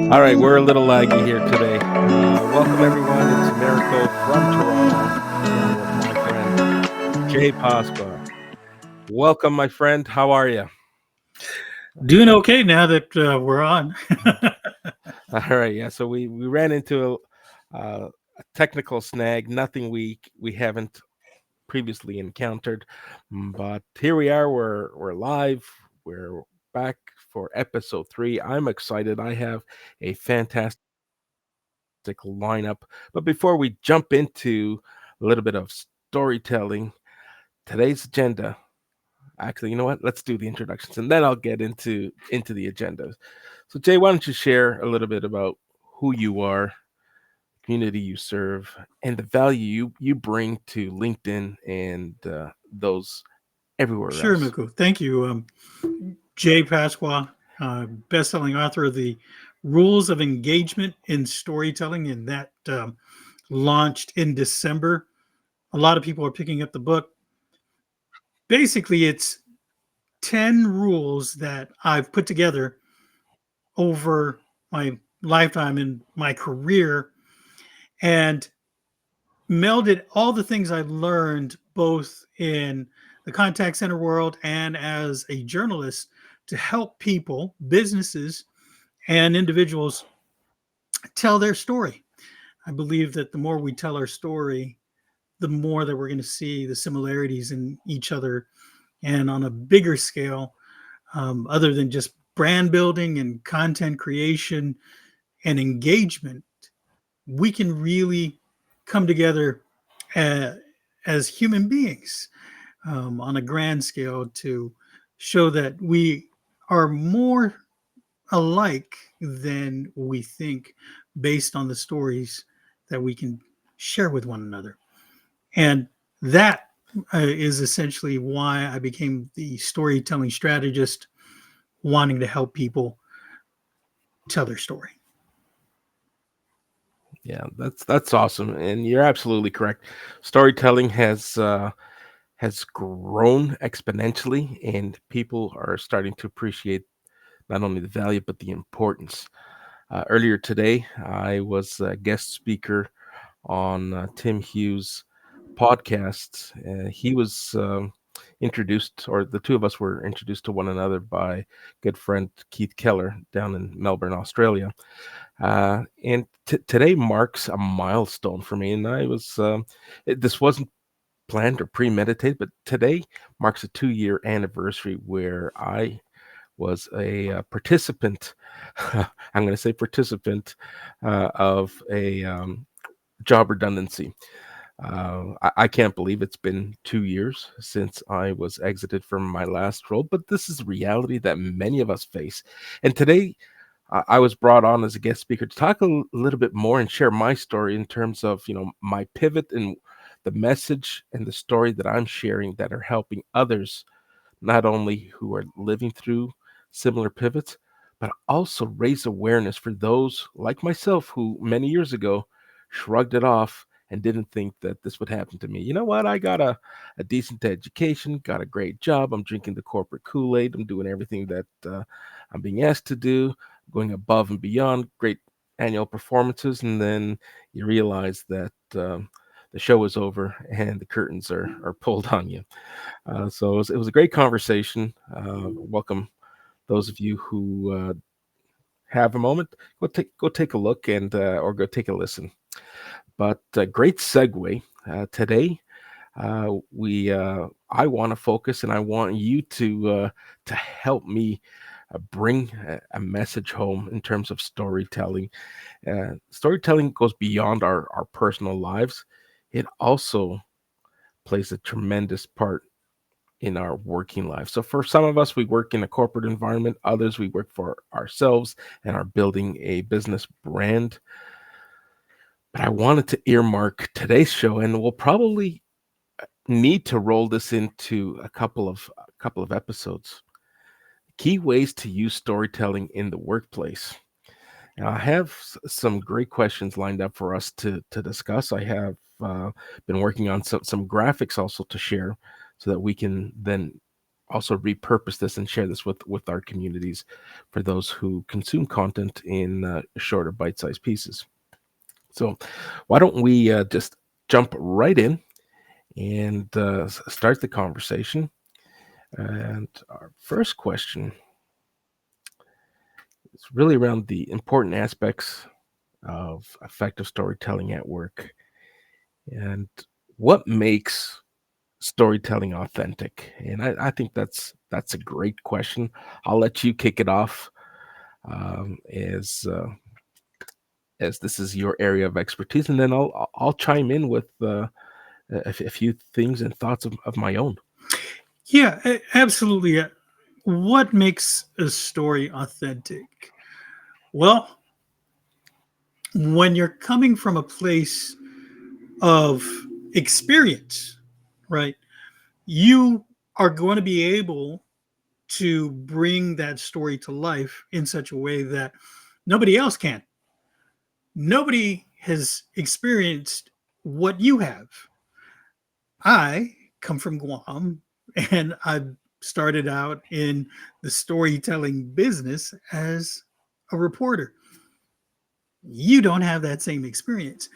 All right, we're a little laggy here today. Welcome, everyone. It's Miracle from Toronto, along with my friend Jay Pasqua. Welcome, my friend. How are you? Doing okay now that we're on. All right, yeah. So we ran into a technical snag, nothing we haven't previously encountered, but here we are. We're live. We're back for episode 3. I'm excited. I have a fantastic lineup. But before we jump into a little bit of storytelling, today's agenda. Actually, you know what? Let's do the introductions, and then I'll get into the agenda. So, Jay, why don't you share a little bit about who you are, community you serve, and the value you bring to LinkedIn and those everywhere Sure, else. Miku. Thank you. Jay Pasqua, best-selling author of the Rules of Engagement in Storytelling, and that launched in December. A lot of people are picking up the book. Basically, it's 10 rules that I've put together over my lifetime in my career and melded all the things I learned both in the contact center world and as a journalist to help people, businesses, and individuals tell their story. I believe that the more we tell our story, the more that we're going to see the similarities in each other. And on a bigger scale, other than just brand building and content creation and engagement, we can really come together uh, as human beings on a grand scale to show that we are more alike than we think based on the stories that we can share with one another. And that is essentially why I became the storytelling strategist, wanting to help people tell their story. Yeah, that's awesome, and you're absolutely correct. Storytelling has grown exponentially, and people are starting to appreciate not only the value but the importance. Earlier today, I was a guest speaker on Tim Hughes' podcast. He was introduced, or the two of us were introduced to one another by good friend Keith Keller down in Melbourne, Australia. And today marks a milestone for me, and this wasn't planned or premeditated, but today marks a 2-year anniversary where I was a participant. I'm going to say participant of a job redundancy. I can't believe it's been 2 years since I was exited from my last role, but this is reality that many of us face. And today, I was brought on as a guest speaker to talk little bit more and share my story in terms of my pivot and the message and the story that I'm sharing that are helping others, not only who are living through similar pivots, but also raise awareness for those like myself who many years ago shrugged it off and didn't think that this would happen to me. You know what? I got a decent education, got a great job. I'm drinking the corporate Kool-Aid. I'm doing everything that I'm being asked to do, going above and beyond, great annual performances. And then you realize that the show is over and the curtains are pulled on you. So it was a great conversation. Welcome those of you who have a moment. Go take a look and or go take a listen. But great segue today. We I want to focus, and I want you to help me bring a message home in terms of storytelling. Storytelling goes beyond our personal lives. It also plays a tremendous part in our working life. So for some of us, we work in a corporate environment. Others, we work for ourselves and are building a business brand. But I wanted to earmark today's show, and we'll probably need to roll this into a couple of episodes. Key ways to use storytelling in the workplace. Now, I have some great questions lined up for us to discuss. I have been working on some graphics also to share so that we can then also repurpose this and share this with our communities for those who consume content in shorter bite-sized pieces. So, why don't we just jump right in and start the conversation? And our first question is really around the important aspects of effective storytelling at work and what makes storytelling authentic. And I think that's a great question. I'll let you kick it off, as this is your area of expertise, and then I'll chime in with a few things and thoughts of my own. Yeah, absolutely. What makes a story authentic? Well, when you're coming from a place of experience, right, you are going to be able to bring that story to life in such a way that nobody else can. Nobody has experienced what you have. I come from Guam and I started out in the storytelling business as a reporter. You don't have that same experience.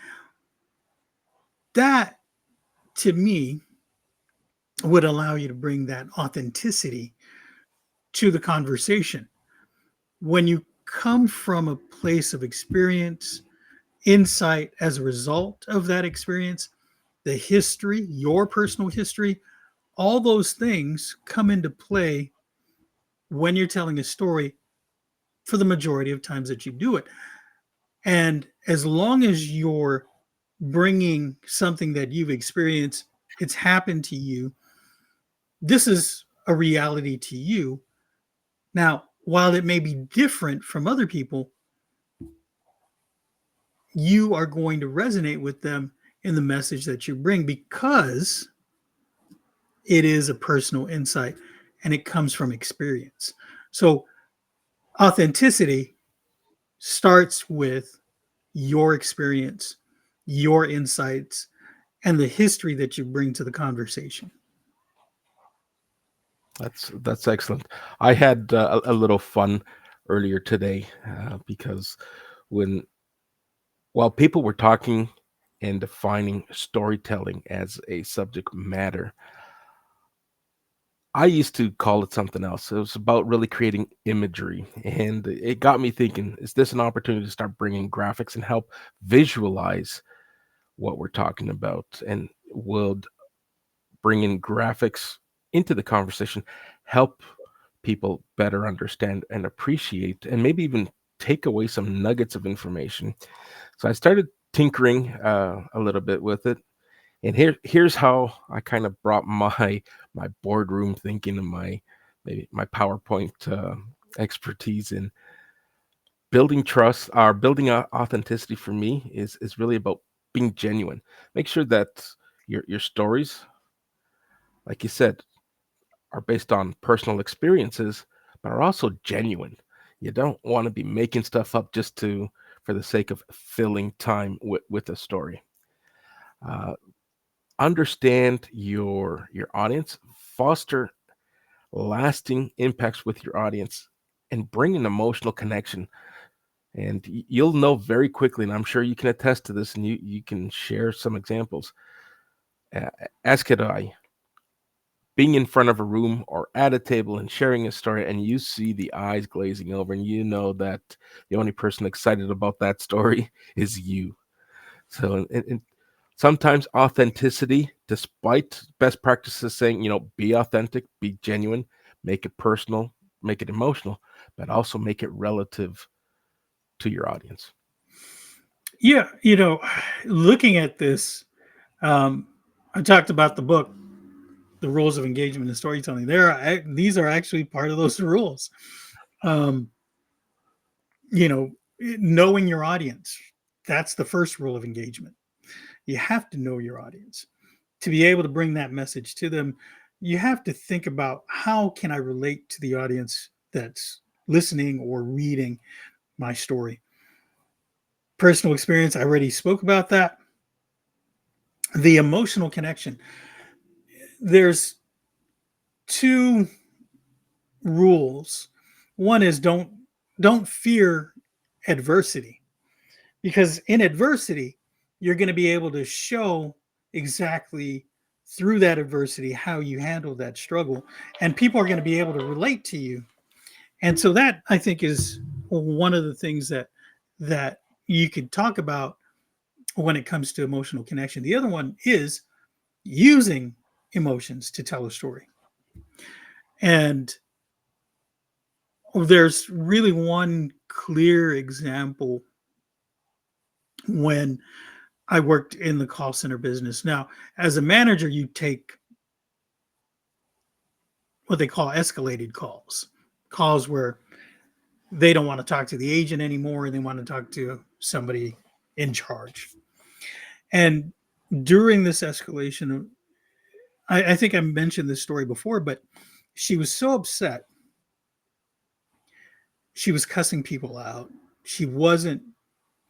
That, to me, would allow you to bring that authenticity to the conversation. When you come from a place of experience, insight as a result of that experience, the history, your personal history, all those things come into play when you're telling a story for the majority of times that you do it. And as long as you're bringing something that you've experienced, it's happened to you, this is a reality to you. Now, while it may be different from other people, you are going to resonate with them in the message that you bring because it is a personal insight and it comes from experience. So, authenticity starts with your experience, your insights, and the history that you bring to the conversation. That's excellent. I had a little fun earlier today because when while people were talking and defining storytelling as a subject matter, I used to call it something else. It was about really creating imagery, and it got me thinking: is this an opportunity to start bringing graphics and help visualize what we're talking about? And would bringing graphics into the conversation help people better understand and appreciate, and maybe even take away some nuggets of information? So I started tinkering a little bit with it, and here's how I kind of brought my boardroom thinking and my maybe my PowerPoint expertise in building trust or building authenticity. For me is really about being genuine. Make sure that your stories, like you said, are based on personal experiences, but are also genuine. You don't want to be making stuff up just to for the sake of filling time with a story. Uh, Understand your audience, foster lasting impacts with your audience, and bring an emotional connection. And you'll know very quickly, and I'm sure you can attest to this, and you can share some examples. As could I, being in front of a room or at a table and sharing a story, and you see the eyes glazing over, and you know that the only person excited about that story is you. So, and sometimes authenticity, despite best practices saying, be authentic, be genuine, make it personal, make it emotional, but also make it relative to your audience. Yeah, looking at this, um, I talked about the book, The Rules of Engagement and Storytelling. These are actually part of those rules. Um, knowing your audience, that's the first rule of engagement. You have to know your audience to be able to bring that message to them. You have to think about how can I relate to the audience that's listening or reading my story. Personal experience, I already spoke about that. The emotional connection. There's two. rules. One is don't fear adversity, because in adversity you're going to be able to show exactly through that adversity how you handle that struggle, and people are going to be able to relate to you. And so that, I think, is one of the things that you could talk about when it comes to emotional connection. The other one is using emotions to tell a story. And there's really one clear example when I worked in the call center business. Now, as a manager, you take what they call escalated calls, calls where they don't want to talk to the agent anymore and they want to talk to somebody in charge. And during this escalation, I think I mentioned this story before, but she was so upset. She was cussing people out. She wasn't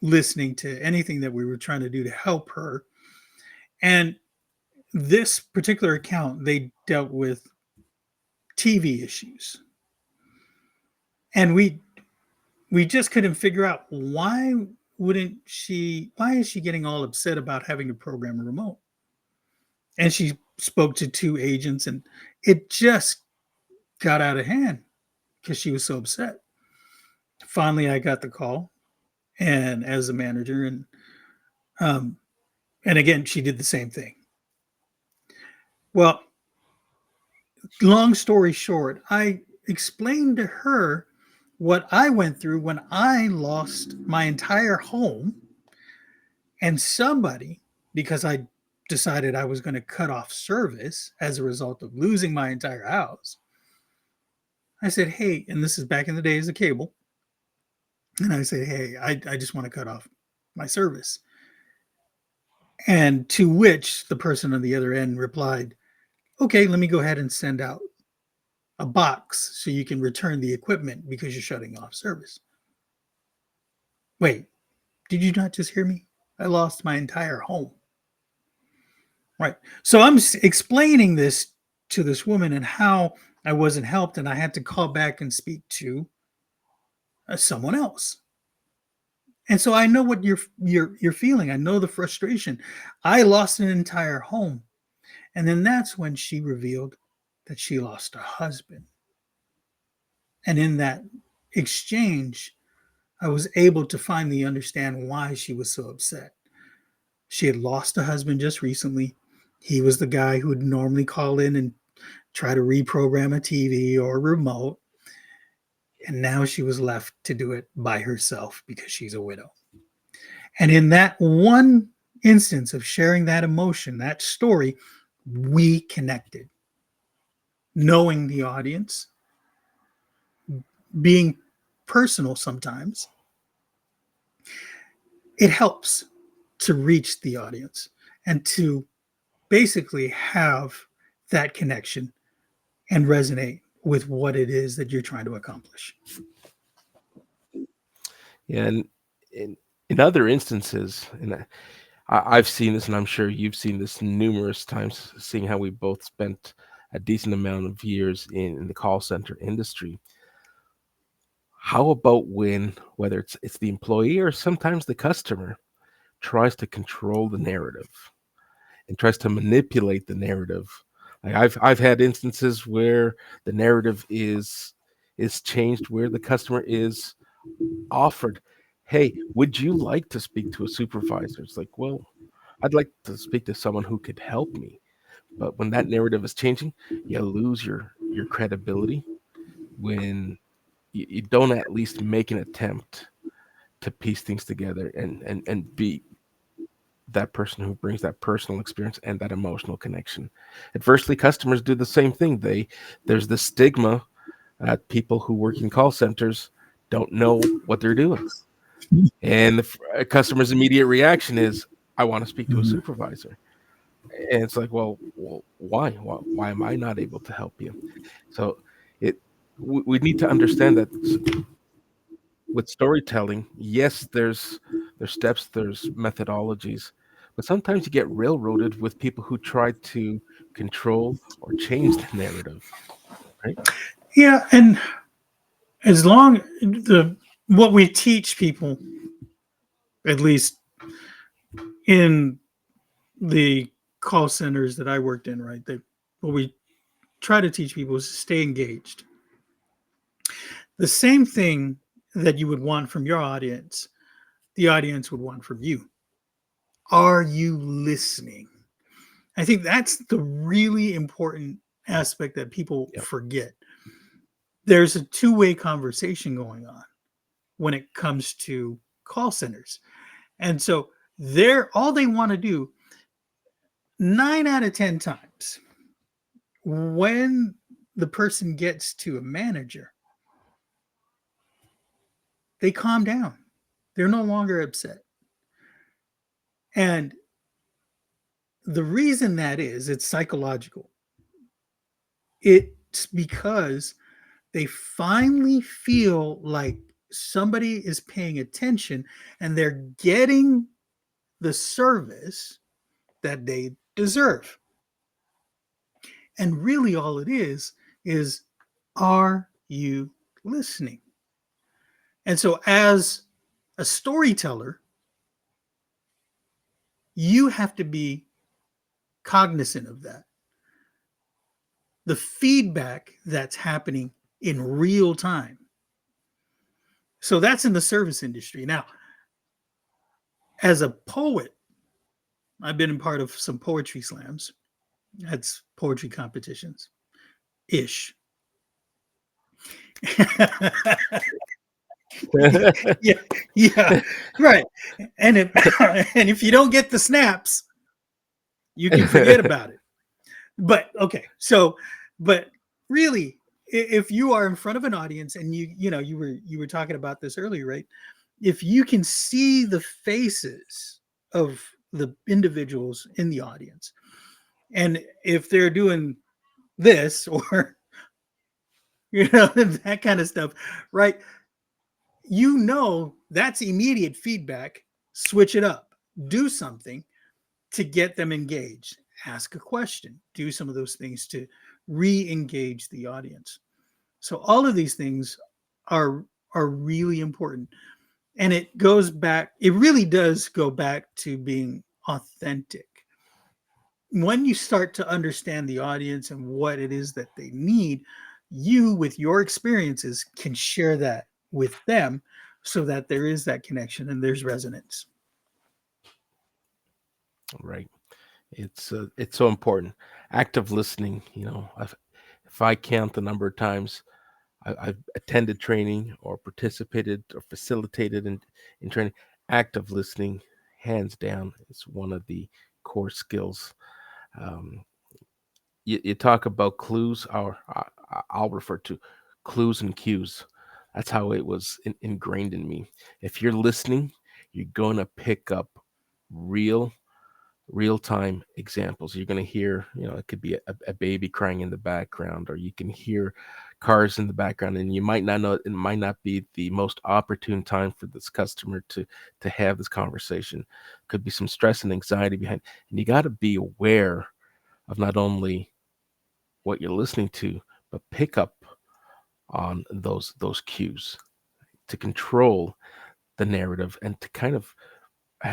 listening to anything that we were trying to do to help her. And this particular account, they dealt with TV issues. And we just couldn't figure out why is she getting all upset about having to program a remote? And she spoke to two agents and it just got out of hand because she was so upset. Finally I got the call, and as a manager, um and again she did the same thing. Well, long story short, I explained to her what I went through when I lost my entire home, and somebody, because I decided I was going to cut off service as a result of losing my entire house. I said, hey, and this is back in the days of cable. And I said, hey, I just want to cut off my service. And to which the person on the other end replied, okay, let me go ahead and send out a box so you can return the equipment because you're shutting off service. Wait, did you not just hear me? I lost my entire home. Right. So I'm explaining this to this woman and how I wasn't helped and I had to call back and speak to someone else. And so I know what you're feeling. I know the frustration. I lost an entire home. And then that's when she revealed that she lost a husband. And in that exchange, I was able to finally understand why she was so upset. She had lost a husband just recently. He was the guy who would normally call in and try to reprogram a TV or a remote. And now she was left to do it by herself because she's a widow. And in that one instance of sharing that emotion, that story, we connected. Knowing the audience, being personal sometimes, it helps to reach the audience and to basically have that connection and resonate with what it is that you're trying to accomplish. Yeah, and in other instances, and I've seen this, and I'm sure you've seen this numerous times, seeing how we both spent a decent amount of years in the call center industry. How about when, whether it's the employee or sometimes the customer, tries to control the narrative and tries to manipulate the narrative? Like I've had instances where the narrative is changed, where the customer is offered, "Hey, would you like to speak to a supervisor?" It's like, well, I'd like to speak to someone who could help me. But when that narrative is changing, you lose your credibility when you don't at least make an attempt to piece things together and be that person who brings that personal experience and that emotional connection. Adversely, customers do the same thing. There's the stigma that people who work in call centers don't know what they're doing. And the customer's immediate reaction is, I want to speak to a Mhm. supervisor. And it's like, well, why? Why am I not able to help you? So it we need to understand that with storytelling, yes, there's steps, there's methodologies, but sometimes you get railroaded with people who try to control or change the narrative, right? Yeah, and as long the what we teach people, at least in the call centers that I worked in, right? That what we try to teach people is to stay engaged. The same thing that you would want from your audience, the audience would want from you. Are you listening? I think that's the really important aspect that people Yep. forget. There's a two-way conversation going on when it comes to call centers. And so they're all they want to do 9 out of 10 times when the person gets to a manager, they calm down. They're no longer upset. And the reason that is, it's psychological. It's because they finally feel like somebody is paying attention and they're getting the service that they deserve. And really, all it is are you listening? And so, as a storyteller, you have to be cognizant of that. The feedback that's happening in real time. So, that's in the service industry. Now, as a poet, I've been a part of some poetry slams, that's poetry competitions ish. Yeah, yeah, right. And if and if you don't get the snaps, you can forget about it. But okay, so but really, if you are in front of an audience and you were talking about this earlier, right? If you can see the faces of the individuals in the audience, and if they're doing this or that kind of stuff, right? That's immediate feedback. Switch it up, do something to get them engaged, ask a question, do some of those things to re-engage the audience. So all of these things are are really important, and it really does go back to being authentic. When you start to understand the audience and what it is that they need, you, with your experiences, can share that with them so that there is that connection and there's resonance. Right. It's so important. Active listening. If I count the number of times I've attended training or participated or facilitated in training, active listening, hands down, is one of the core skills. Um, you talk about clues, or I'll refer to clues and cues. That's how it was ingrained in me. If you're listening, you're going to pick up real real time examples. You're going to hear, it could be a baby crying in the background, or you can hear cars in the background, and you might not know it might not be the most opportune time for this customer to have this conversation. Could be some stress and anxiety behind, and you got to be aware of not only what you're listening to, but pick up on those cues to control the narrative and to kind of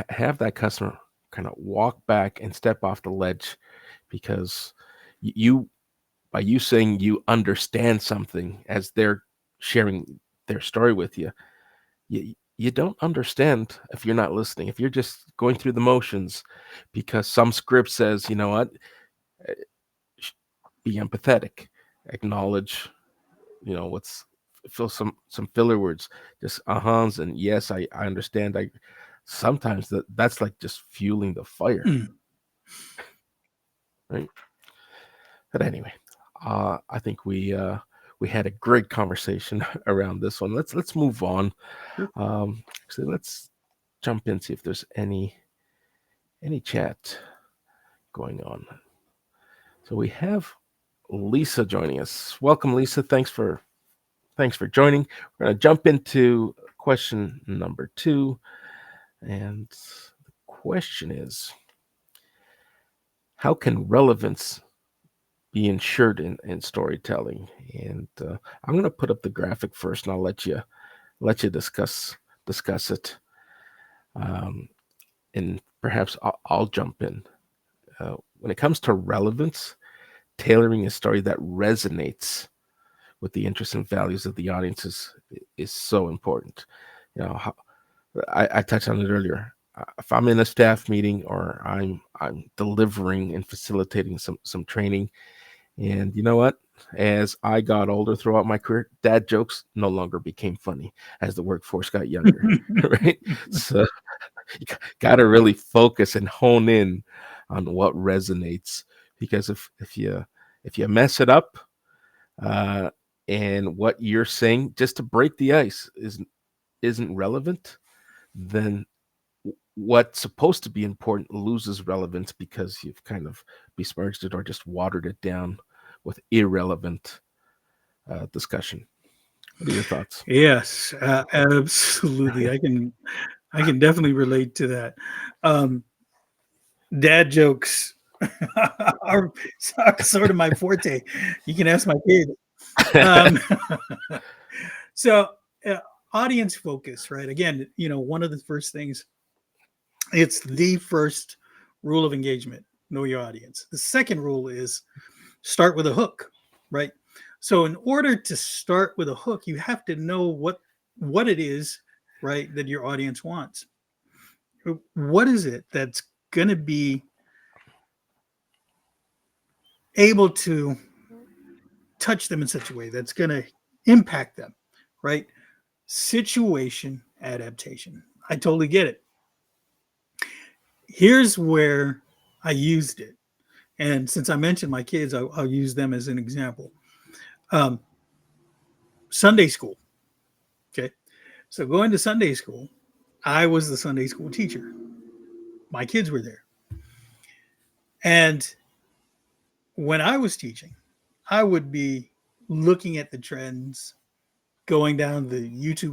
have that customer kind of walk back and step off the ledge, because you by you saying you understand something as they're sharing their story with you, you don't understand if you're not listening, if you're just going through the motions because some script says, you know what, eh, be empathetic, acknowledge, what's fill some filler words, just uh-huhs and yes, I understand. I sometimes that's like just fueling the fire, Mm. right? But anyway, I think we had a great conversation around this one. Let's move on. Sure. Actually, let's jump in, see if there's any chat going on. So we have Lisa joining us. Welcome, Lisa. Thanks for joining. We're going to jump into question number 2, and the question is: how can relevance be ensured in storytelling. And I'm going to put up the graphic first, and I'll let you discuss it. Um, and perhaps I'll jump in. When it comes to relevance, tailoring a story that resonates with the interests and values of the audience is so important. You know, I touched on it earlier. If I'm in a staff meeting or I'm delivering and facilitating some training, and you know what? As I got older throughout my career, dad jokes no longer became funny as the workforce got younger, right? So you got to really focus and hone in on what resonates, because if you mess it up, uh, and what you're saying just to break the ice isn't relevant, then what's supposed to be important loses relevance because you've kind of besmirched it or just watered it down with irrelevant discussion. What are your thoughts? Yes, absolutely. I can definitely relate to that. Um, Dad jokes are sort of my forte. You can ask my kids. Um, so, uh, audience focus, right? Again, one of the first things, it's the first rule of engagement: know your audience. The second rule is start with a hook, right? So, in order to start with a hook, you have to know what it is, right, that your audience wants. What is it that's going to be able to touch them in such a way that's going to impact them, right? Situation adaptation. I totally get it. Here's where I used it. And since I mentioned my kids, I'll use them as an example. Um, Sunday school. Okay. So going to Sunday school, I was the Sunday school teacher. My kids were there. And when I was teaching, I would be looking at the trends, going down the YouTube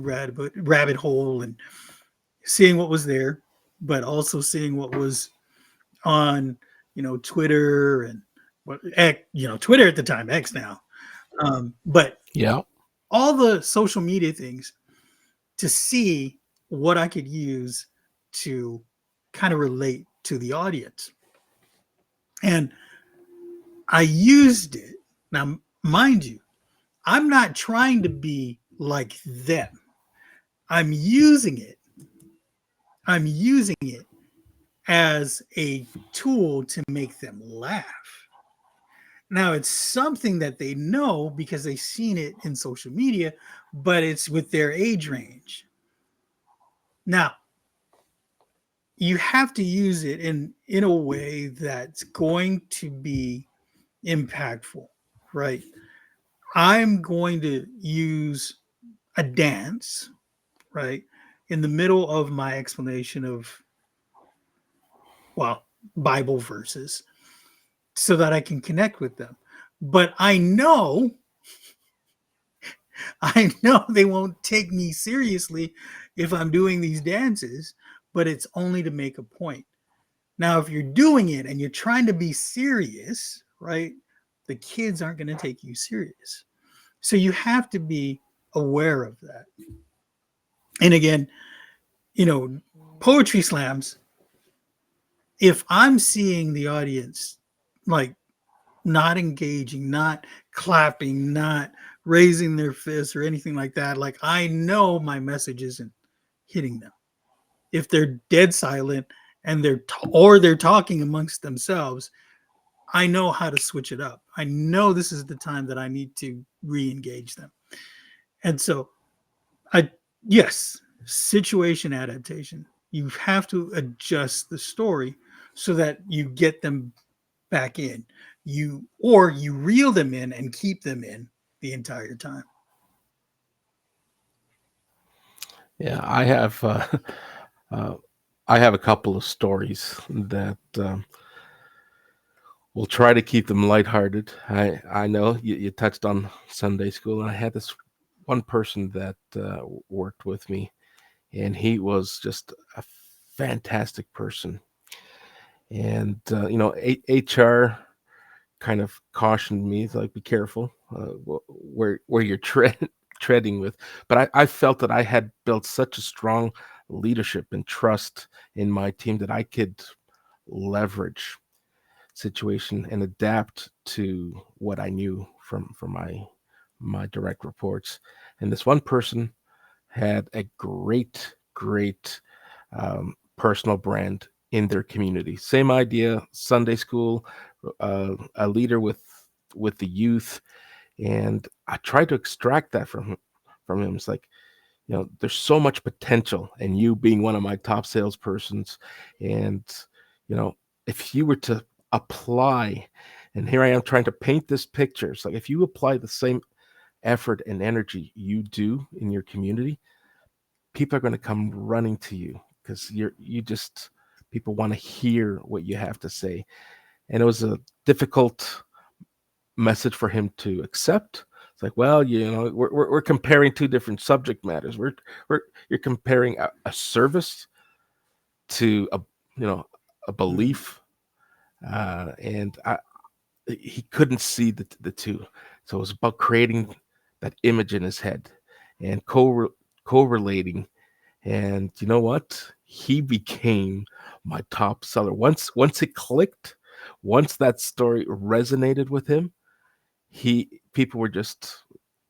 rabbit hole and seeing what was there, but also seeing what was on, Twitter and Twitter at the time, X now. But Yeah. all the social media things to see what I could use to kind of relate to the audience. And I used it. Now, mind you, I'm not trying to be like them. I'm using it. I'm using it as a tool to make them laugh. Now, it's something that they know because they've seen it in social media, but it's with their age range. Now, you have to use it in a way that's going to be impactful, right? I'm going to use a dance, right, in the middle of my explanation of, well, Bible verses so that I can connect with them. But I know they won't take me seriously if I'm doing these dances, but it's only to make a point. Now, if you're doing it and you're trying to be serious, right, the kids aren't going to take you serious. So you have to be aware of that. And again, you know, poetry slams, if I'm seeing the audience like not engaging, not clapping, not raising their fists or anything like that, like I know my message isn't hitting them. If they're dead silent and they're talking amongst themselves, I know how to switch it up. I know this is the time that I need to re-engage them. And so I yes, situation adaptation. You have to adjust the story so that you get them back in. You reel them in and keep them in the entire time. Yeah, uh, I have a couple of stories that will try to keep them lighthearted. I know you touched on Sunday school, and I had this one person that worked with me, and he was just a fantastic person. And HR kind of cautioned me, like, be careful where you're treading with. But I felt that I had built such a strong leadership and trust in my team that I could leverage situation and adapt to what I knew from my direct reports. And this one person had a great personal brand in their community. Same idea, Sunday school, a leader with the youth, and I tried to extract that from him. It's like, there's so much potential, and you being one of my top salespersons, and you know, if you were to apply, and here I am trying to paint this picture. It's like if you apply the same effort and energy you do in your community, people are going to come running to you because you just people want to hear what you have to say. And it was a difficult message for him to accept. It's like, well, we're comparing two different subject matters. We're You're comparing a service to a Mhm. belief, and he couldn't see the two. So it was about creating that image in his head and correlating. And you know what? He became my top seller. Once it clicked, once that story resonated with him, he people were just,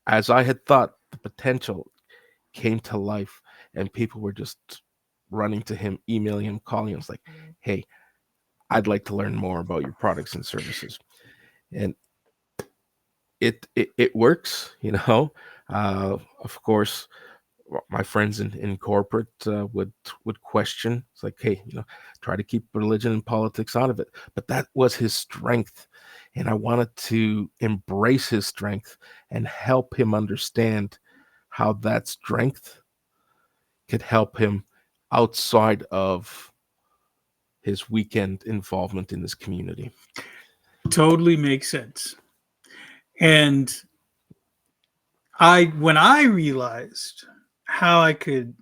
as I had thought, the potential came to life, and people were just running to him, emailing him, calling him. It's like, hey, I'd like to learn more about your products and services. And it works, of course, my friends in corporate would question. It's like, hey, try to keep religion and politics out of it. But that was his strength, and I wanted to embrace his strength and help him understand how that strength could help him outside of his weekend involvement in this community. Totally makes sense. And when I realized how I could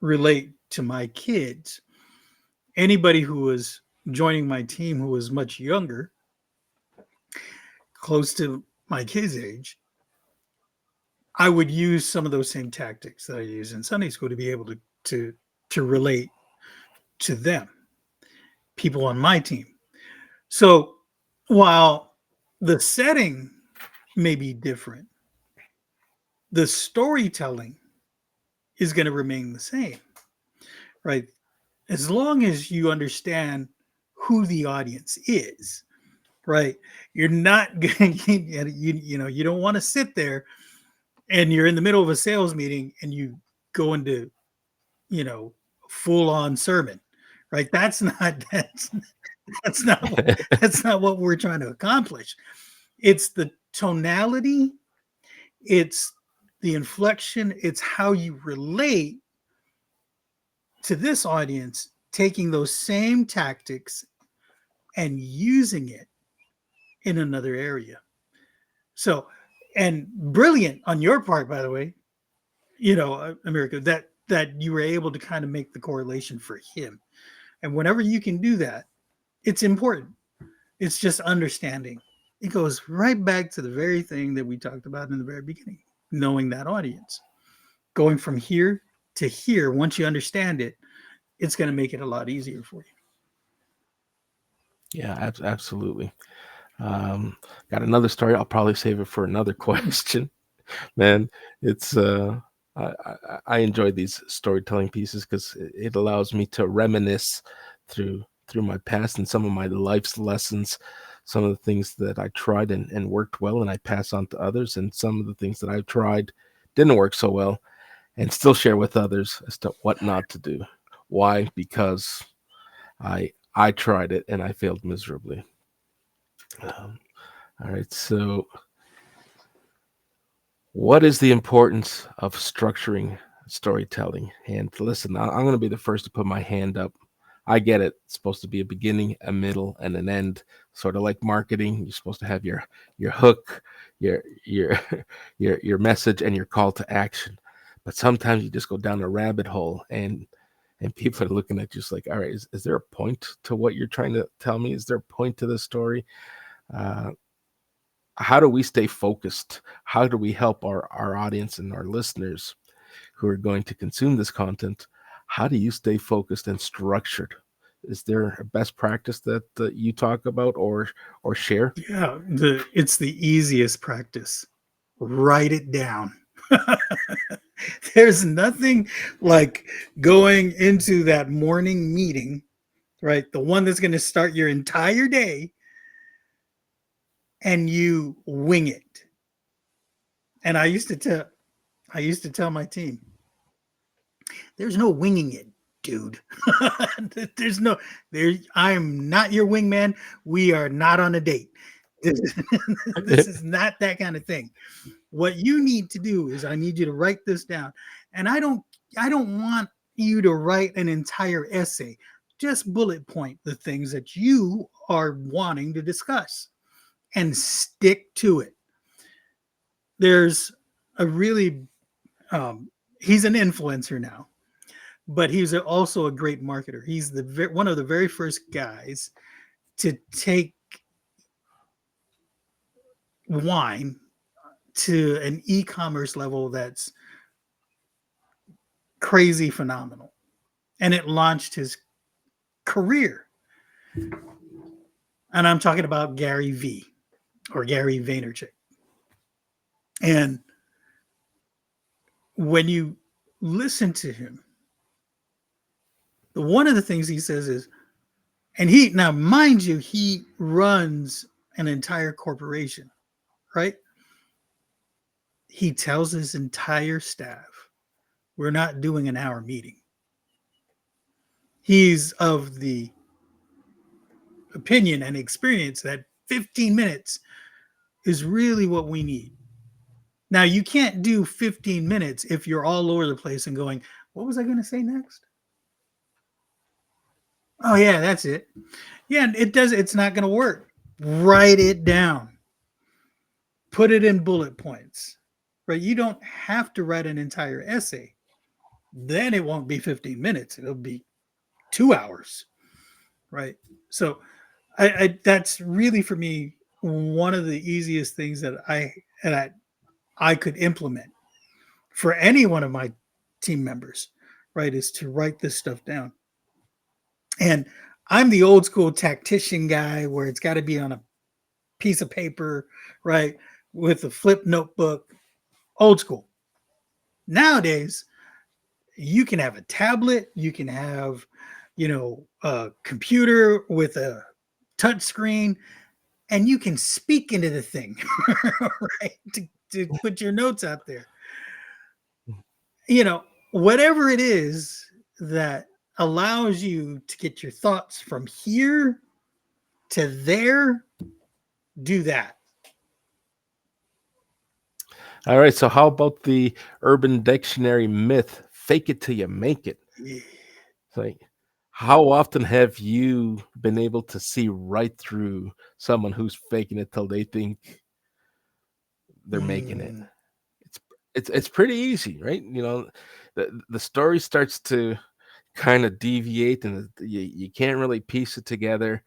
relate to my kids, anybody who was joining my team who was much younger, close to my kids' age, I would use some of those same tactics that I use in Sunday school to be able to to relate to them, people on my team. So while the setting may be different, the storytelling is going to remain the same, right? As long as you understand who the audience is, right? You're not going to, you don't want to sit there and you're in the middle of a sales meeting and you go into, you know, full on sermon, right? That's not what, that's not what we're trying to accomplish. It's the tonality, it's the inflection, it's how you relate to this audience, taking those same tactics and using it in another area. So, and brilliant on your part, by the way, America, that you were able to kind of make the correlation for him. And whenever you can do that, it's important. It's just understanding. It goes right back to the very thing that we talked about in the very beginning, knowing that audience. Going from here to here, once you understand it, it's going to make it a lot easier for you. Yeah, absolutely. Um, Got another story. I'll probably save it for another question. Man, it's I enjoy these storytelling pieces because it allows me to reminisce through my past and some of my life's lessons, some of the things that I tried and worked well, and I pass on to others, and some of the things that I've tried didn't work so well, and still share with others as to what not to do. Why? Because I tried it and I failed miserably. Um, all right, so what is the importance of structuring storytelling? And listen, I'm going to be the first to put my hand up. I get it. It's supposed to be a beginning, a middle, and an end. Sort of like marketing. You're supposed to have your hook, your your message, and your call to action. But sometimes you just go down a rabbit hole, and people are looking at you just like, all right, is there a point to what you're trying to tell me? Is there a point to the story? Uh, how do we stay focused? How do we help our audience and our listeners who are going to consume this content? How do you stay focused and structured? Is there a best practice that you talk about or share? Yeah, it's the easiest practice. Write it down. There's nothing like going into that morning meeting, right? The one that's going to start your entire day, and you wing it. And I used to tell my team, there's no winging it, dude. There's no there. I'm not your wingman. We are not on a date. This, this is not that kind of thing. What you need to do is I need you to write this down. And I don't want you to write an entire essay. Just bullet point the things that you are wanting to discuss and stick to it. There's a really he's an influencer now, but he's also a great marketer. He's one of the very first guys to take wine to an e-commerce level that's crazy phenomenal, and it launched his career. And I'm talking about Gary V or Gary Vaynerchuk. And when you listen to him, one of the things he says is, and he now mind you, he runs an entire corporation, right? He tells his entire staff, we're not doing an hour meeting. He's of the opinion and experience that 15 minutes is really what we need. Now, you can't do 15 minutes if you're all over the place and going, what was I going to say next? Oh, yeah, that's it. Yeah, it's not going to work. Write it down, put it in bullet points, right? You don't have to write an entire essay. Then it won't be 15 minutes, it'll be 2 hours, right? So, that's really for me one of the easiest things that I could implement for any one of my team members, right? Is to write this stuff down. And I'm the old school tactician guy where it's got to be on a piece of paper, right? With a flip notebook, old school. Nowadays, you can have a tablet, you can have, a computer with a touch screen, and you can speak into the thing, right? To put your notes out there. Whatever it is that allows you to get your thoughts from here to there, do that. All right. So, how about the Urban Dictionary myth? Fake it till you make it. Yeah. It's like, how often have you been able to see right through someone who's faking it till they think they're making it? Mm, It's it's pretty easy, right? The story starts to kind of deviate, and you can't really piece it together,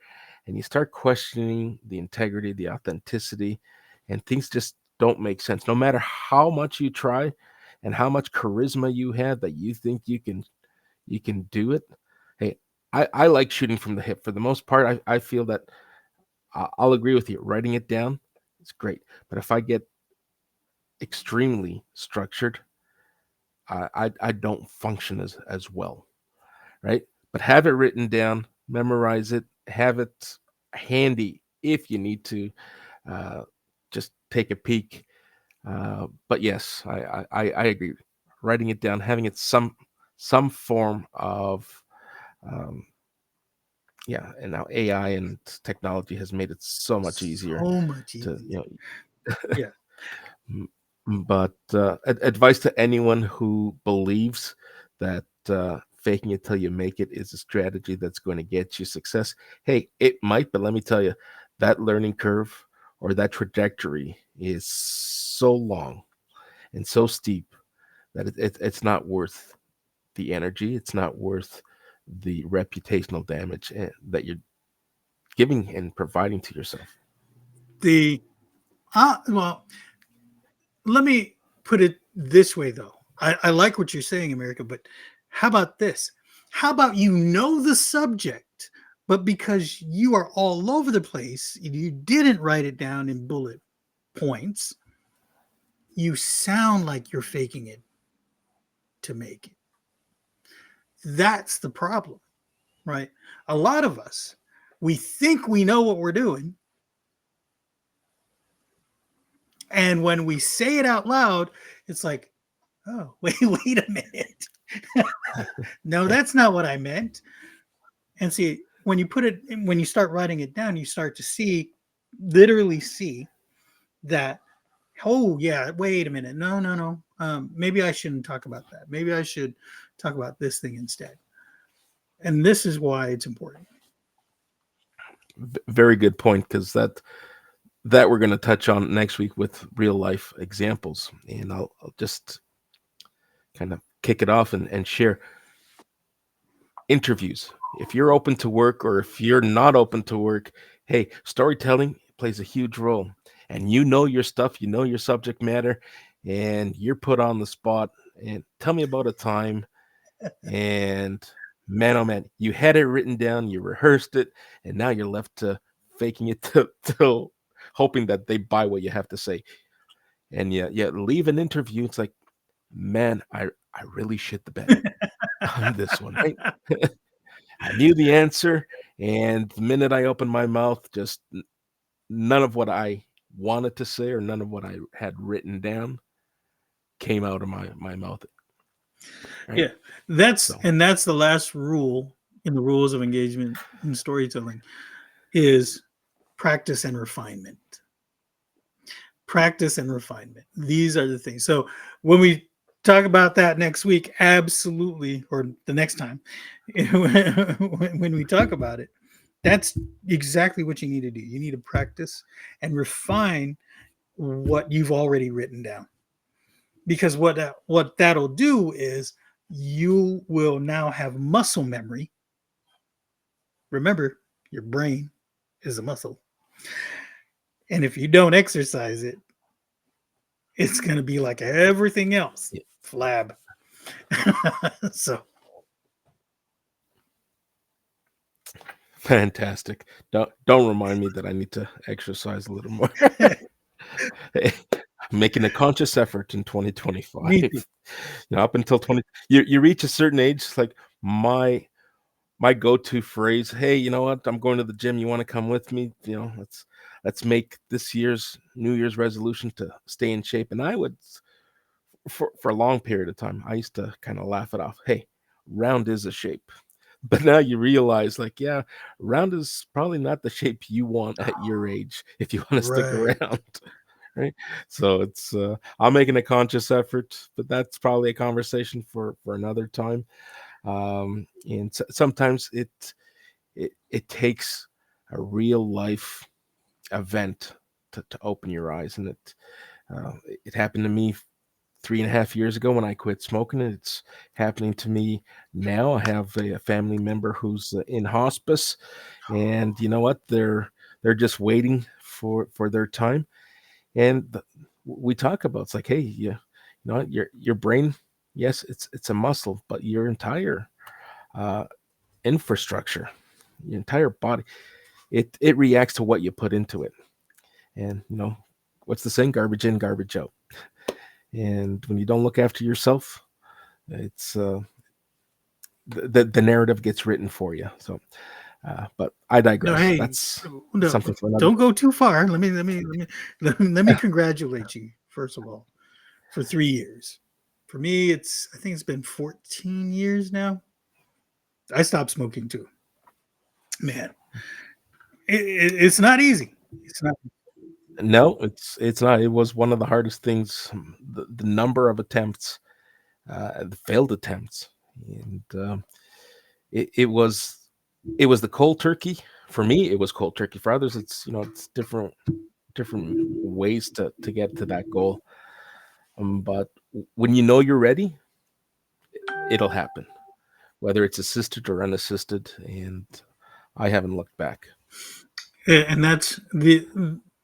and you start questioning the integrity, the authenticity, and things just don't make sense. No matter how much you try, and how much charisma you have that you think you can do it. Hey, I like shooting from the hip. For the most part, I feel that I'll agree with you. Writing it down is great. But if I get extremely structured, I don't function as well, right? But have it written down, memorize it, have it handy if you need to. Uh, just take a peek. But yes, I agree. Writing it down, having it some form of um, yeah, and now AI and technology has made it so much easier so much to easier. Yeah. m- but advice to anyone who believes that faking it till you make it is a strategy that's going to get you success. Hey, it might, but let me tell you, that learning curve or that trajectory is so long and so steep that it's not worth the energy. It's not worth the reputational damage that you're giving and providing to yourself. The well, let me put it this way though. I like what you're saying, America, but how about this? How about you know the subject, but because you are all over the place, you didn't write it down in bullet points, you sound like you're faking it to make it. That's the problem, right? A lot of us, we think we know what we're doing, and when we say it out loud, it's like, oh, wait a minute. No, that's not what I meant. And see, when you start writing it down, you start to see, literally see that, oh, yeah, wait a minute. No, no, no. Maybe I shouldn't talk about that. Maybe I should talk about this thing instead. And this is why it's important. Very good point, because that we're going to touch on next week with real life examples, and I'll just kind of kick it off and share interviews. If you're open to work or if you're not open to work, hey, storytelling plays a huge role. And you know your stuff, you know your subject matter, and you're put on the spot. And tell me about a time. And man, oh man, you had it written down, you rehearsed it, and now you're left to faking it till hoping that they buy what you have to say. And yeah, leave an interview. It's like, man, I really shit the bed on this one, right? I knew the answer, and the minute I opened my mouth, just none of what I wanted to say or none of what I had written down came out of my mouth, right? Yeah, that's the last rule in the rules of engagement in storytelling is practice and refinement. Practice and refinement. These are the things. So when we talk about that next week, absolutely, or the next time, when we talk about it, that's exactly what you need to do. You need to practice and refine what you've already written down. Because what that'll do is you will now have muscle memory. Remember, your brain is a muscle. And if you don't exercise it, it's going to be like everything else, Yeah, flab. So, fantastic. Don't remind me that I need to exercise a little more. Hey, making a conscious effort in 2025. me too. Up until 20, you reach a certain age, it's like my go-to phrase, hey, you know what, I'm going to the gym, you want to come with me, let's make this year's new year's resolution to stay in shape. And I would, for a long period of time, I used to kind of laugh it off. Hey, round is a shape. But now you realize, like, yeah, round is probably not the shape you want at your age if you want to stick Right. around. Right. So it's I'm making a conscious effort, but that's probably a conversation for another time. And sometimes it takes a real life event to open your eyes, and it happened to me 3.5 years ago when I quit smoking. It's happening to me now. I have a family member who's in hospice, and you know what? They're just waiting for their time. And we talk about, it's like, hey, your brain, yes, it's a muscle, but your entire uh, infrastructure, your entire body, it reacts to what you put into it. And what's the saying? Garbage in, garbage out. And when you don't look after yourself, it's the narrative gets written for you. So, but I No, digress. hey, That's no, something for another. don't go too far. Let me congratulate you first of all for 3 years. For me, I think it's been 14 years now. I stopped smoking too. Man, it's not easy. It's not. No, it's not. It was one of the hardest things. The number of attempts, the failed attempts, and it was the cold turkey. For me, it was cold turkey. For others, it's different ways to get to that goal. But when you know you're ready, it'll happen, whether it's assisted or unassisted. And I haven't looked back. And that's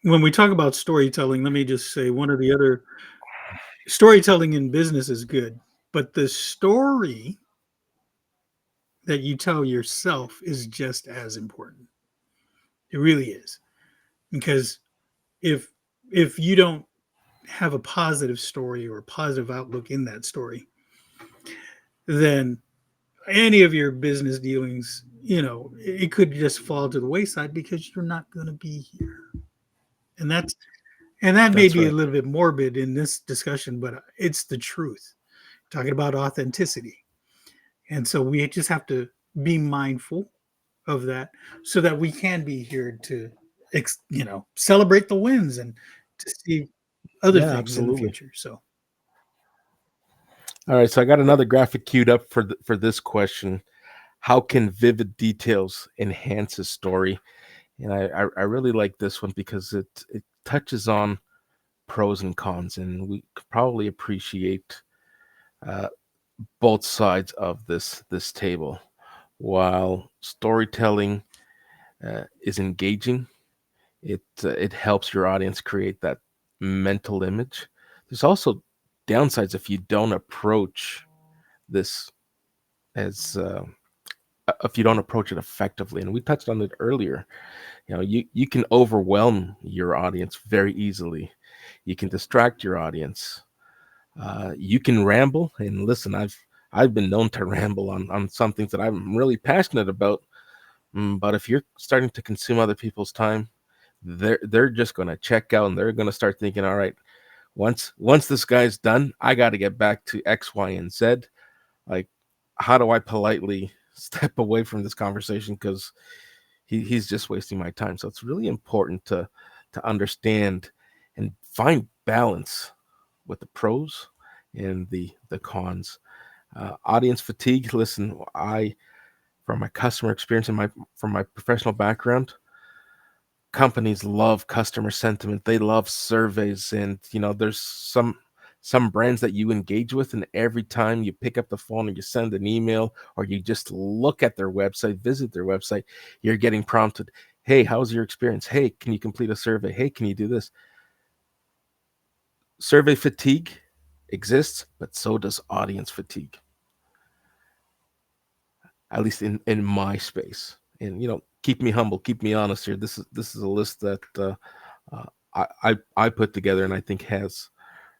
when we talk about storytelling, let me just say one of the other storytelling in business is good, but the story that you tell yourself is just as important. It really is. Because if you don't have a positive story or a positive outlook in that story, then any of your business dealings, it could just fall to the wayside because you're not going to be here. And that may That's be a right. little bit morbid in this discussion, but it's the truth. Talking about authenticity. And so we just have to be mindful of that so that we can be here to celebrate the wins and to see other Yeah, things in the absolutely. future. So All right, so I got another graphic queued up for for this question. How can vivid details enhance a story? And I really like this one because it touches on pros and cons, and we could probably appreciate uh, both sides of this table. While storytelling is engaging, it helps your audience create that mental image. There's also downsides if you don't approach this as if you don't approach it effectively. And we touched on it earlier. You can overwhelm your audience very easily. You can distract your audience. You can ramble. And listen, I've been known to ramble on some things that I'm really passionate about. But if you're starting to consume other people's time, they're just going to check out and they're going to start thinking, all right, once this guy's done, I got to get back to X, Y, and Z. Like, how do I politely step away from this conversation because he's just wasting my time? So it's really important to understand and find balance with the pros and the cons. Audience fatigue. Listen, I from my customer experience and my from my professional background, companies love customer sentiment. They love surveys, and there's some brands that you engage with, and every time you pick up the phone or you send an email or you just look at their website, visit their website, you're getting prompted, hey, how's your experience? Hey, can you complete a survey? Hey, can you do this? Survey fatigue exists, but so does audience fatigue, at least in my space. And keep me humble, keep me honest here. This is a list that uh, I put together, and I think has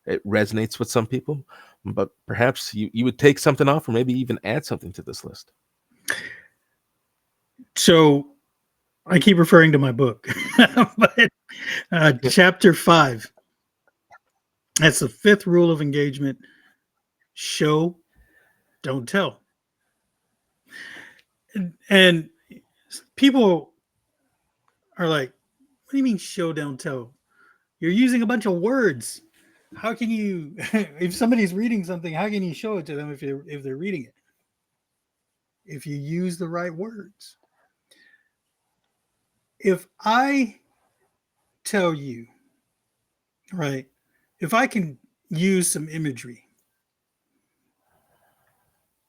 it resonates with some people. But perhaps you would take something off, or maybe even add something to this list. so I keep referring to my book, but chapter 5, that's the fifth rule of engagement: show, don't tell. And people are like, what do you mean show, don't tell? You're using a bunch of words. How can you, if somebody's reading something, how can you show it to them if they're reading it? If you use the right words. If I tell you, right, if I can use some imagery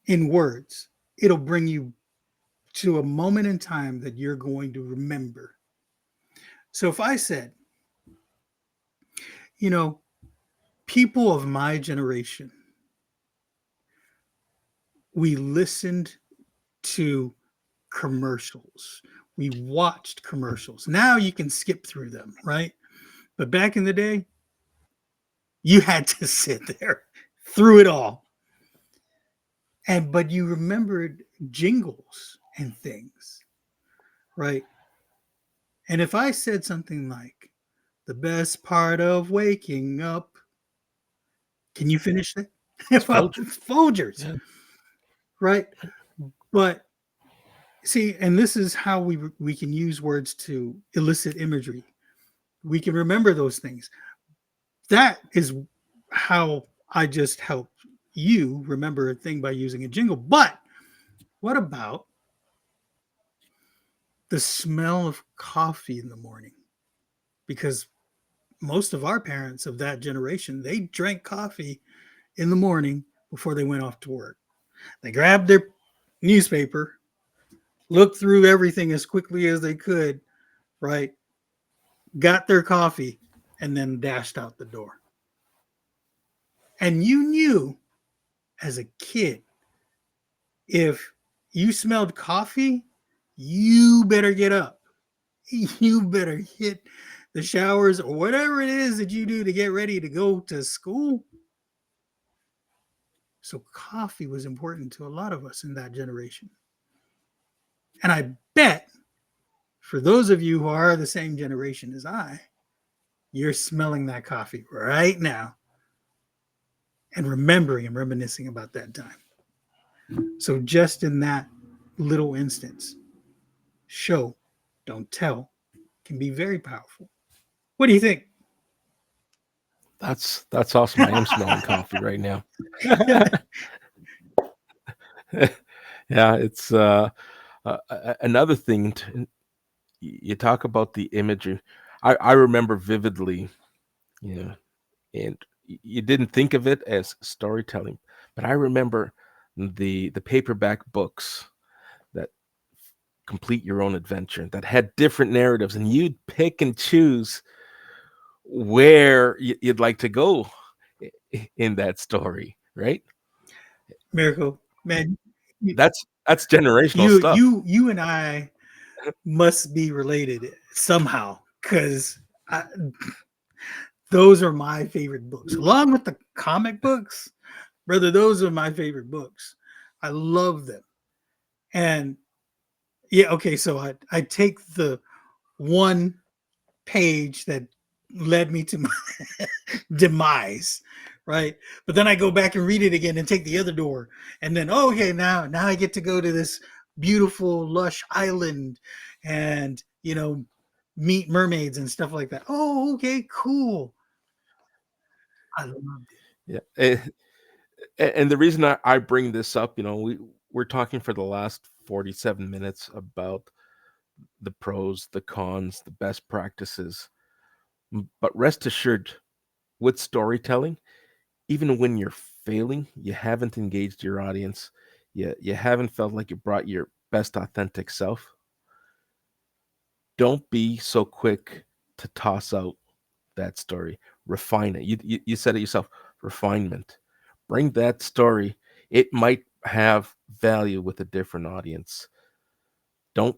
in words, it'll bring you to a moment in time that you're going to remember. So if I said, you know, people of my generation, we listened to commercials. We watched commercials. Now you can skip through them, right? But back in the day, you had to sit there through it all. But you remembered jingles and things, right? And if I said something like, the best part of waking up, can you finish that? It's Well, Folger. it's Folgers, Yeah, right? But see, and this is how we can use words to elicit imagery. We can remember those things. That is how I just help you remember a thing by using a jingle. But what about the smell of coffee in the morning? Because most of our parents of that generation, they drank coffee in the morning before they went off to work. They grabbed their newspaper, looked through everything as quickly as they could, right? got their coffee, and then dashed out the door. And you knew as a kid, if you smelled coffee, you better get up. You better hit the showers or whatever it is that you do to get ready to go to school. So, coffee was important to a lot of us in that generation. And I bet for those of you who are the same generation as I, you're smelling that coffee right now and remembering and reminiscing about that time. So, just in that little instance, show, don't tell can be very powerful. What do you think? That's awesome. I am smelling coffee right now. Yeah, it's another thing. You talk about the imagery. I remember vividly, you know, and you didn't think of it as storytelling, but I remember the paperback books that complete your own adventure that had different narratives, and you'd pick and choose where you'd like to go in that story, right? Miracle, man, That's generational you stuff. you you and I must be related somehow because those are my favorite books, along with the comic books, brother. Those are my favorite books. I love them, and yeah, okay. So I take the one page that led me to my demise, right? But then I go back and read it again and take the other door, and then oh, okay, now I get to go to this beautiful, lush island, and meet mermaids and stuff like that. Oh, okay, cool. I loved it. Yeah, and the reason I bring this up, we're talking for the last 47 minutes about the pros, the cons, the best practices. But rest assured, with storytelling, even when you're failing, you haven't engaged your audience, you haven't felt like you brought your best authentic self. Don't be so quick to toss out that story. Refine it. You said it yourself. Refinement. Bring that story. It might have value with a different audience. Don't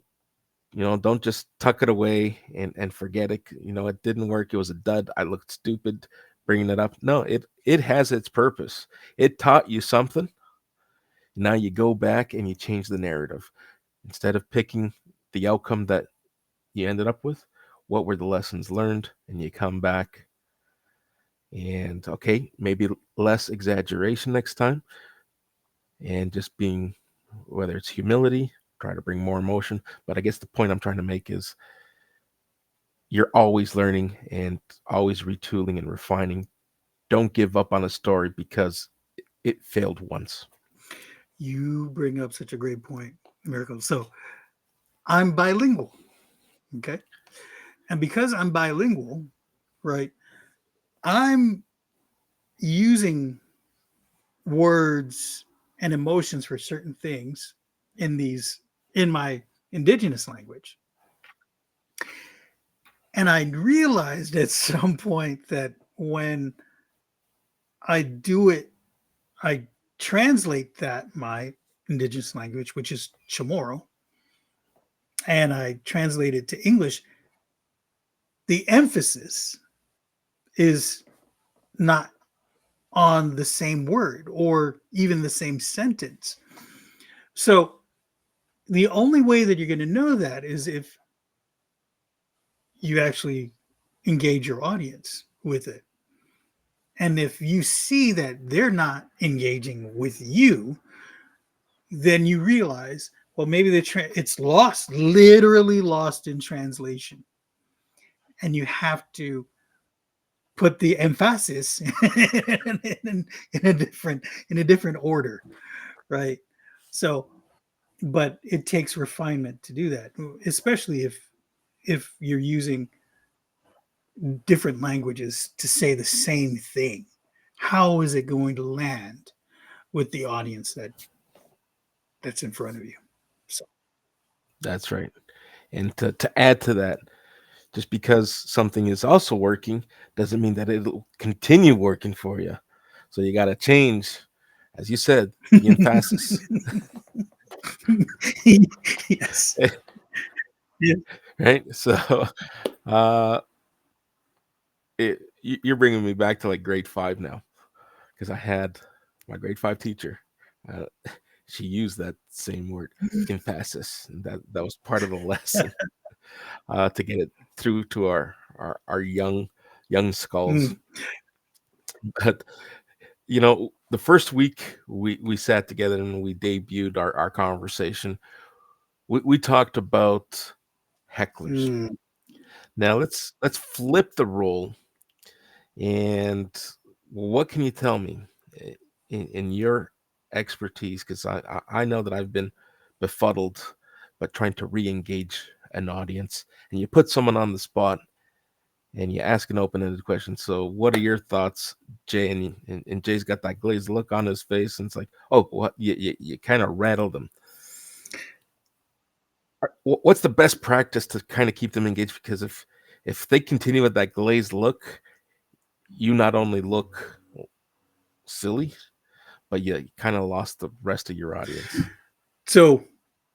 don't just tuck it away and forget it. It didn't work. It was a dud. I looked stupid bringing it up. No, it has its purpose. It taught you something. Now you go back and you change the narrative. Instead of picking the outcome that you ended up with, what were the lessons learned? And you come back and okay, maybe less exaggeration next time, and just being, whether it's humility, try to bring more emotion. But I guess the point I'm trying to make is you're always learning and always retooling and refining. Don't give up on a story because it failed once. You bring up such a great point, Miracle. So I'm bilingual, okay, and because I'm bilingual, right, I'm using words and emotions for certain things in my indigenous language. And I realized at some point that when I do it, I translate that my indigenous language, which is Chamorro, and I translate it to English, the emphasis is not on the same word or even the same sentence. So the only way that you're going to know that is if you actually engage your audience with it. And if you see that they're not engaging with you, then you realize, well, maybe it's lost, literally lost in translation. And you have to put the emphasis in a different order, right? So, but it takes refinement to do that, especially if you're using different languages to say the same thing. How is it going to land with the audience that's in front of you? So That's right. And to add to that, Just because something is also working doesn't mean that it'll continue working for you. So you got to change, as you said, the emphasis, Yes. Yeah. right? So uh, you're bringing me back to like grade five now because I had my grade five teacher. Uh, she used that same word, emphasis, and that was part of the lesson to get it through to our young skulls. Mm. But the first week we sat together and we debuted our conversation. We talked about hecklers. Mm. Now let's flip the role. And what can you tell me in your expertise? Because I know that I've been befuddled, but trying to re-engage an audience, and you put someone on the spot and you ask an open-ended question. So, what are your thoughts, Jay? And Jay's got that glazed look on his face, and it's like, oh, what? You kind of rattled him. What's the best practice to kind of keep them engaged? Because if they continue with that glazed look, you not only look silly, but you kind of lost the rest of your audience. So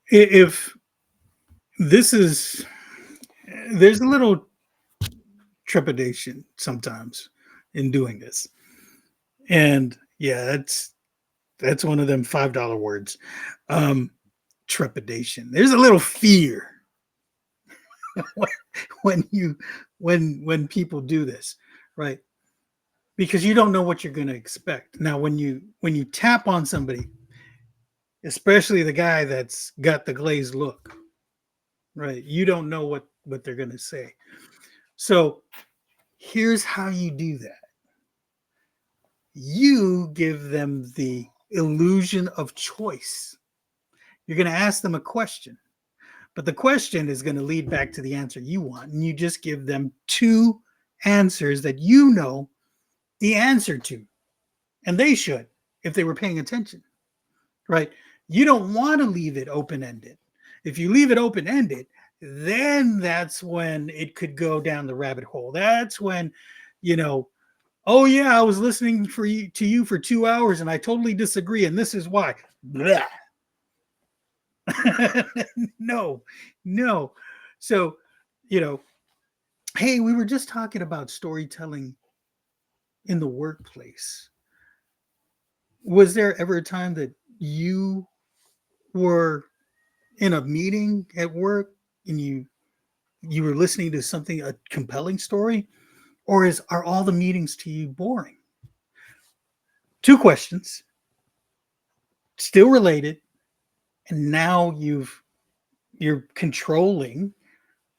if this is, there's a little trepidation sometimes in doing this. And yeah, that's one of them $5 words. Um, trepidation. There's a little fear when you when people do this, right? Because you don't know what you're going to expect. Now when you tap on somebody, especially the guy that's got the glazed look, right? You don't know what they're going to say. So here's how you do that. You give them the illusion of choice. You're going to ask them a question, but the question is going to lead back to the answer you want. And you just give them two answers that you know the answer to. And they should, if they were paying attention, right? You don't want to leave it open ended. If you leave it open ended, then that's when it could go down the rabbit hole. That's when, you know, oh yeah, I was listening for you to you for 2 hours and I totally disagree, and this is why. No, no. So, you know, hey, we were just talking about storytelling in the workplace. Was there ever a time that you were in a meeting at work and you were listening to something, a compelling story, or is are all the meetings to you boring? Two questions, still related, and now you're controlling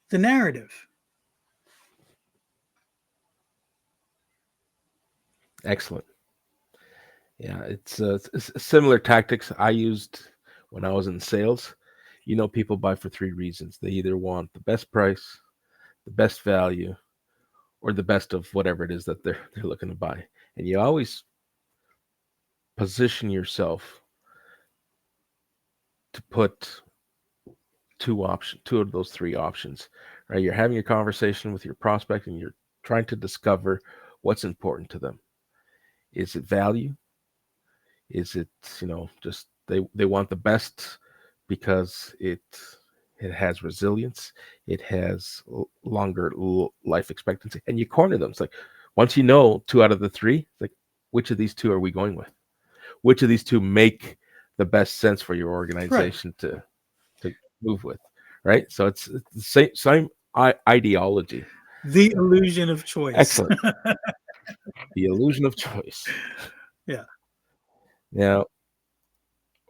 the narrative. Excellent. Yeah, it's similar tactics I used when I was in sales. People buy for three reasons. They either want the best price, the best value, or the best of whatever it is that they're looking to buy. And you always position yourself to put two of those three options. Right? You're having a conversation with your prospect and you're trying to discover what's important to them. Is it value? Is it, just they want the best because it has resilience, it has longer life expectancy, and you corner them. It's like once you know two out of the three, it's like which of these two are we going with? Which of these two make the best sense for your Right. organization to move with, right? So it's the same ideology. The illusion of choice. Excellent. The illusion of choice. Yeah. Now,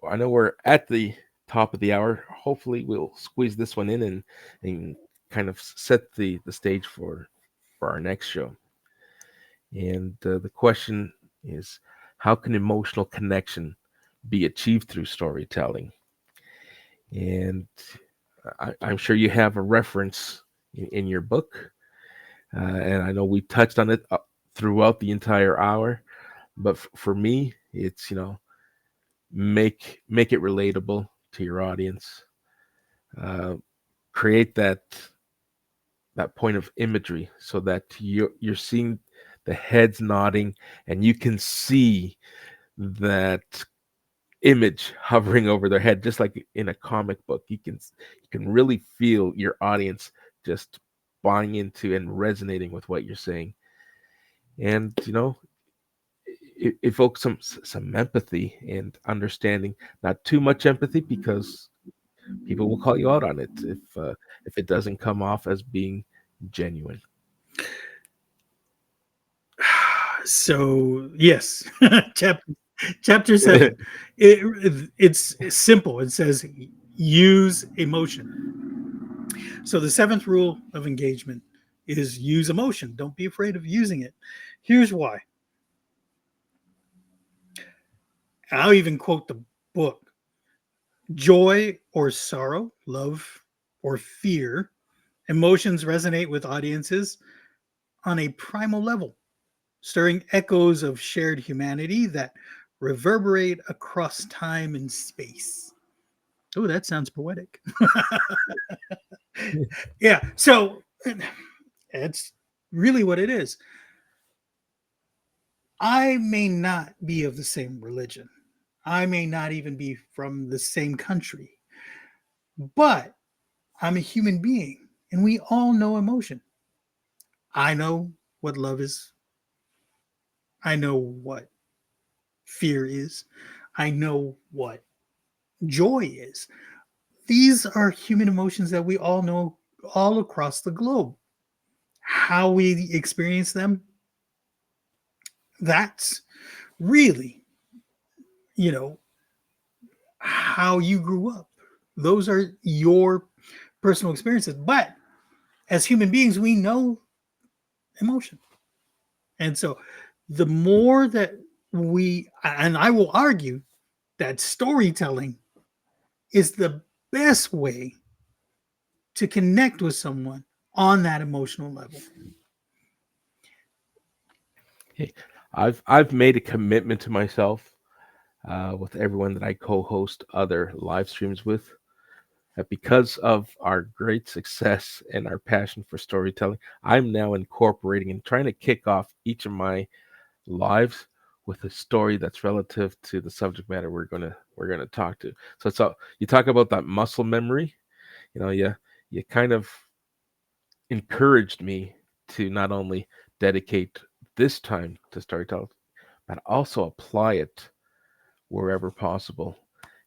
I know we're at the top of the hour. Hopefully, we'll squeeze this one in and kind of set the stage for our next show. And the question is, how can emotional connection be achieved through storytelling? And I'm sure you have a reference in your book, and I know we touched on it throughout the entire hour. But for me, it's make it relatable to your audience. Uh, create that point of imagery so that you're seeing the heads nodding and you can see that image hovering over their head just like in a comic book. You can really feel your audience just buying into and resonating with what you're saying. And it evokes some empathy and understanding, not too much empathy because people will call you out on it if it doesn't come off as being genuine. So yes, chapter chapter 7. It's simple. It says use emotion. So the seventh rule of engagement is use emotion. Don't be afraid of using it. Here's why. I'll even quote the book. Joy or sorrow, love or fear, emotions resonate with audiences on a primal level, stirring echoes of shared humanity that reverberate across time and space. Oh, that sounds poetic. Yeah. So it's really what it is. I may not be of the same religion. I may not even be from the same country, but I'm a human being and we all know emotion. I know what love is. I know what fear is. I know what joy is. These are human emotions that we all know all across the globe. How we experience them, that's really, you know, how you grew up. Those are your personal experiences. But as human beings, we know emotion. And so the more that and I will argue that storytelling is the best way to connect with someone on that emotional level. Hey, I've made a commitment to myself with everyone that I co-host other live streams with, that because of our great success and our passion for storytelling, I'm now incorporating and trying to kick off each of my lives with a story that's relative to the subject matter we're gonna talk to. So you talk about that muscle memory. You kind of encouraged me to not only dedicate this time to storytelling, but also apply it wherever possible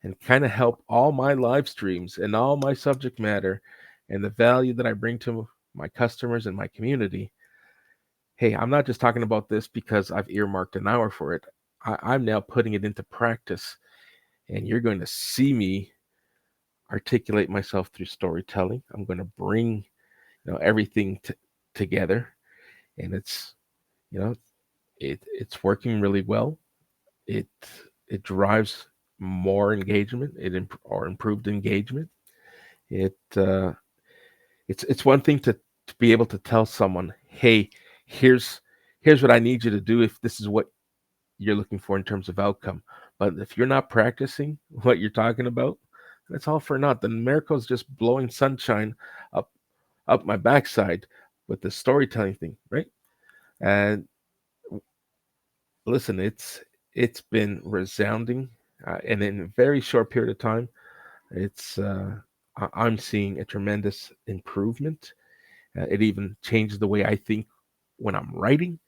and kind of help all my live streams and all my subject matter and the value that I bring to my customers and my community. Hey, I'm not just talking about this because I've earmarked an hour for it. I'm now putting it into practice, and you're going to see me articulate myself through storytelling. I'm going to bring everything together, and you know it's working really well. It it drives more engagement, or improved engagement. It it's one thing to be able to tell someone, hey, here's here's what I need you to do if this is what you're looking for in terms of outcome. But if you're not practicing what you're talking about, that's all for naught. The miracle's just blowing sunshine up my backside with the storytelling thing, right? And listen, it's been resounding, and in a very short period of time, it's I'm seeing a tremendous improvement. It even changed the way I think when I'm writing,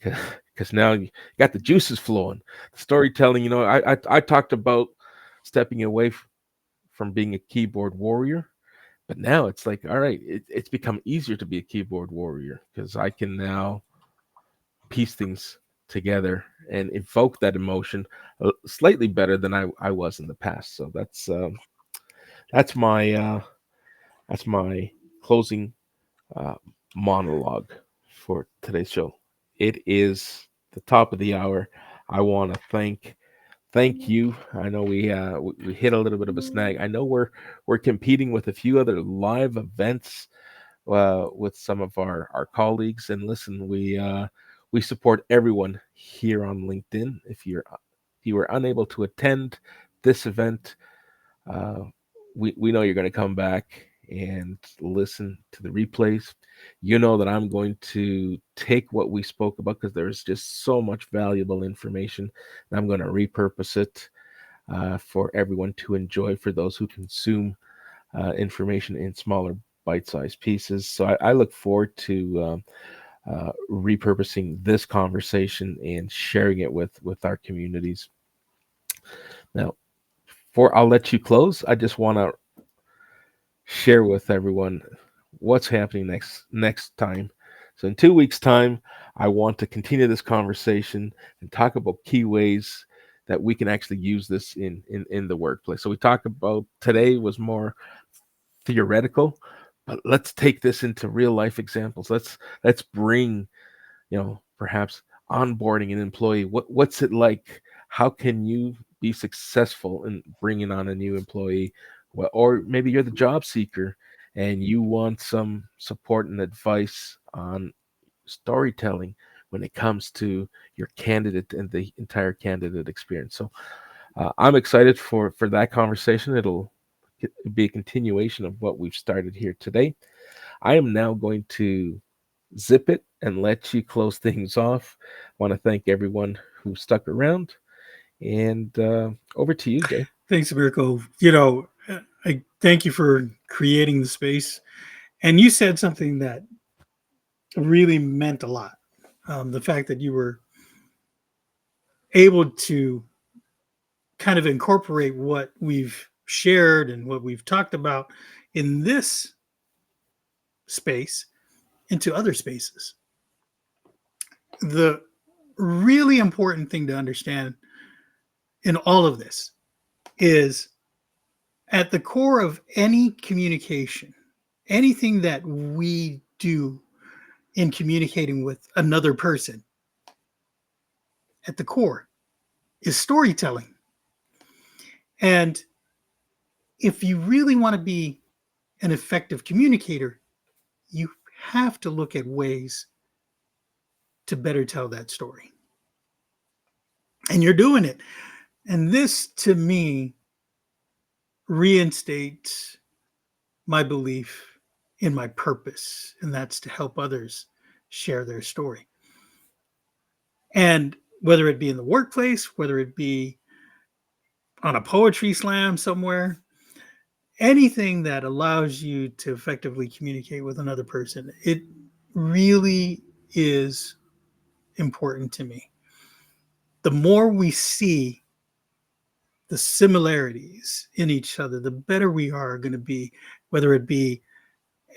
because now you got the juices flowing. The storytelling, I talked about stepping away from being a keyboard warrior, but now it's like, all right, it's become easier to be a keyboard warrior because I can now piece things together and evoke that emotion slightly better than I was in the past. So that's my that's my closing uh, monologue for today's show. It is the top of the hour. I want to thank you. I know we hit a little bit of a snag. I know we're competing with a few other live events with some of our colleagues. And listen, we support everyone here on LinkedIn. If you were unable to attend this event, uh, we know you're going to come back, and listen to the replays, you know that I'm going to take what we spoke about, because there's just so much valuable information, and I'm going to repurpose it for everyone to enjoy, for those who consume information in smaller bite-sized pieces. So I look forward to repurposing this conversation and sharing it with our communities. Now, before I'll let you close, I just want to share with everyone what's happening next time. So in 2 weeks' time, I want to continue this conversation and talk about key ways that we can actually use this in the workplace. So we talked about, today was more theoretical, but let's take this into real life examples. Let's bring, perhaps onboarding an employee. What's it like? How can you be successful in bringing on a new employee? Well, or maybe you're the job seeker and you want some support and advice on storytelling when it comes to your candidate and the entire candidate experience. So I'm excited for that conversation. It'll be a continuation of what we've started here today. I am now going to zip it and let you close things off. I want to thank everyone who stuck around, and over to you, Jay. Thanks, Mirko. I thank you for creating the space. And you said something that really meant a lot. The fact that you were able to kind of incorporate what we've shared and what we've talked about in this space into other spaces. The really important thing to understand in all of this is, at the core of any communication, anything that we do in communicating with another person, at the core is storytelling. And if you really want to be an effective communicator, you have to look at ways to better tell that story. And you're doing it. And this, to me, reinstates my belief in my purpose, and that's to help others share their story. And whether it be in the workplace, whether it be on a poetry slam somewhere, anything that allows you to effectively communicate with another person, it really is important to me. The more we see the similarities in each other, the better we are going to be, whether it be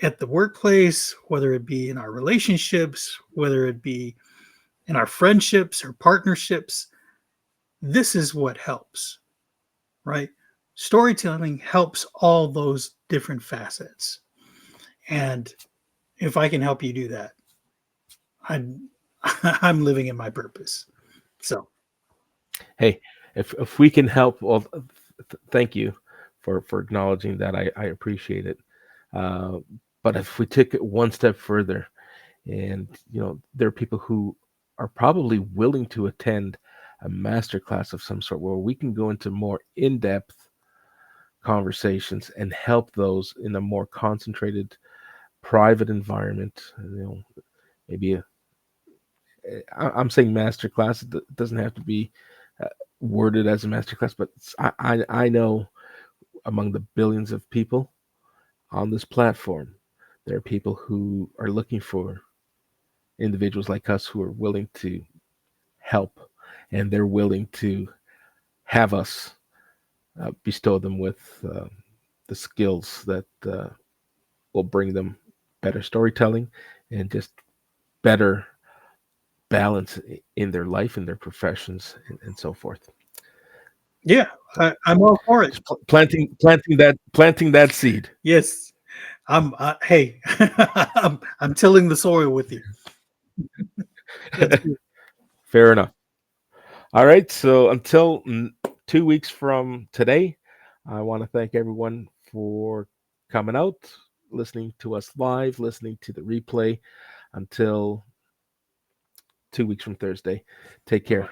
at the workplace, whether it be in our relationships, whether it be in our friendships or partnerships. This is what helps, right? Storytelling helps all those different facets. And if I can help you do that, I'm I'm living in my purpose. So Hey, if we can help, well, thank you for acknowledging that. I appreciate it. Uh, but if we take it one step further, and there are people who are probably willing to attend a master class of some sort where we can go into more in-depth conversations and help those in a more concentrated private environment. Maybe I'm saying master class. It doesn't have to be uh, worded as a master class, but I know among the billions of people on this platform, there are people who are looking for individuals like us who are willing to help, and they're willing to have us bestow them with the skills that will bring them better storytelling and just better balance in their life, in their professions, and so forth. yeah, So I'm all for it. just planting that seed. Yes, I'm. Hey, I'm tilling the soil with you. That's good. Fair enough. All right. So until 2 weeks from today, I want to thank everyone for coming out, listening to us live, listening to the replay. Until 2 weeks from Thursday, take care.